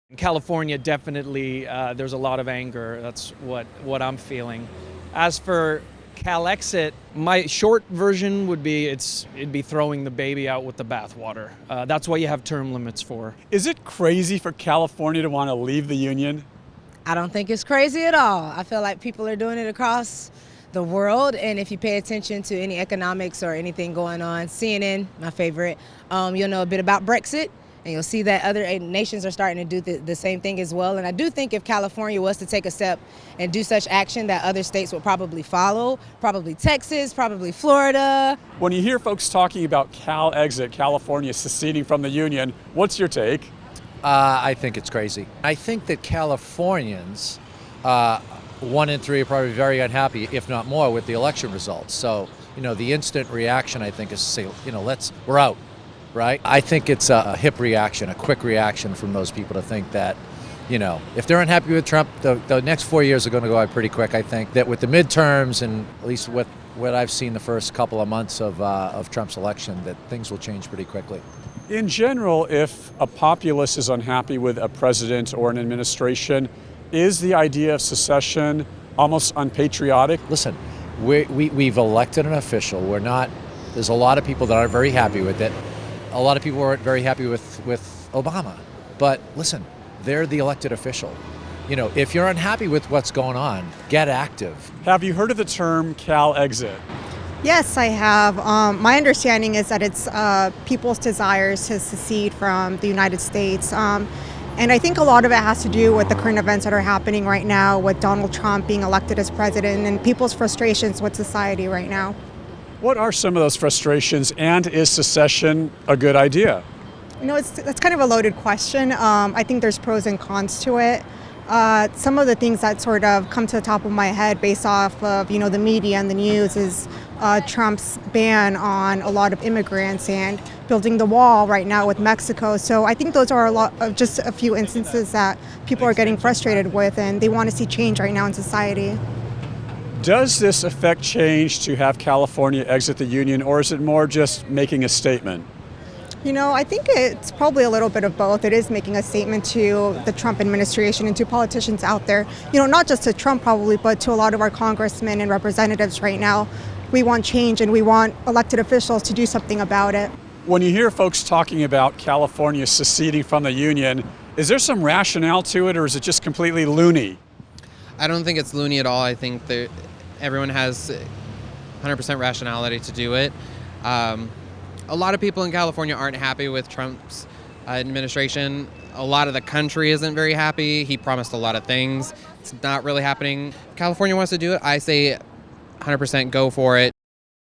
In California, definitely, there's a lot of anger. That's what I'm feeling. As for CalExit, my short version would be it'd be throwing the baby out with the bathwater. That's what you have term limits for. Is it crazy for California to want to leave the union? I don't think it's crazy at all. I feel like people are doing it across the world, and if you pay attention to any economics or anything going on, CNN, my favorite, you'll know a bit about Brexit, and you'll see that other nations are starting to do the same thing as well. And I do think if California was to take a step and do such action, that other states would probably follow, probably Texas, probably Florida. When you hear folks talking about CalExit, California seceding from the union, what's your take? I think it's crazy. I think that Californians, 1 in 3 are probably very unhappy, if not more, with the election results. So, the instant reaction, I think, is to say, we're out, right? I think it's a hip reaction, a quick reaction from those people to think that, if they're unhappy with Trump, the next 4 years are going to go by pretty quick. I think that with the midterms and at least what I've seen the first couple of months of Trump's election, that things will change pretty quickly. In general, if a populace is unhappy with a president or an administration, is the idea of secession almost unpatriotic? Listen, we've elected an official. There's a lot of people that aren't very happy with it. A lot of people aren't very happy with Obama. But listen, they're the elected official. If you're unhappy with what's going on, get active. Have you heard of the term CalExit? Yes, I have. My understanding is that it's people's desires to secede from the United States. And I think a lot of it has to do with the current events that are happening right now, with Donald Trump being elected as president and people's frustrations with society right now. What are some of those frustrations, and is secession a good idea? That's kind of a loaded question. I think there's pros and cons to it. Some of the things that sort of come to the top of my head based off of, the media and the news is Trump's ban on a lot of immigrants and building the wall right now with Mexico. So I think those are just a few instances that people are getting frustrated with, and they want to see change right now in society. Does this affect change to have California exit the union, or is it more just making a statement? I think it's probably a little bit of both. It is making a statement to the Trump administration and to politicians out there. Not just to Trump probably, but to a lot of our congressmen and representatives right now. We want change, and we want elected officials to do something about it. When you hear folks talking about California seceding from the union, is there some rationale to it, or is it just completely loony? I don't think it's loony at all. I think that everyone has 100% rationality to do it. A lot of people in California aren't happy with Trump's administration. A lot of the country isn't very happy. He promised a lot of things. It's not really happening. California wants to do it. I say 100% go for it.